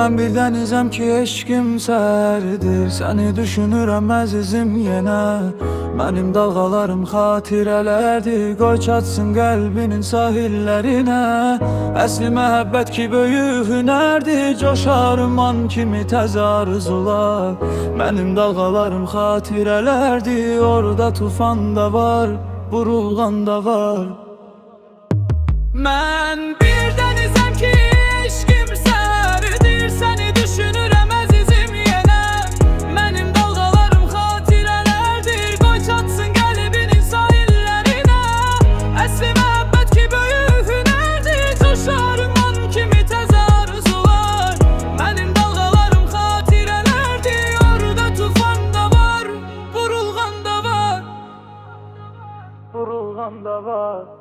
Mən bir dənizəm ki eşqim sərdir, səni düşünürəm əzizim yenə. Mənim dalğalarım xatirələrdir, qoy çatsın qəlbinin sahillərinə. Əsli məhəbbət ki böyük hünərdir, coşarım an kimi təzə arzular. Mənim dalğalarım xatirələrdir, orada tufan da var, burulğan da var. Mən bir dənizəm ki eşqim sərdir, səni düşünürəm əzizim yenə. Mənim dalğalarım xatirələrdir, qoy çatsın qəlbinin sahillərinə. Əsli məhəbbət ki böyük hünərdir, coşarım an kimi təzə arzular. Mənim dalğalarım xatirələrdir, orada tufan da var, burulğan da var, burulğan da var.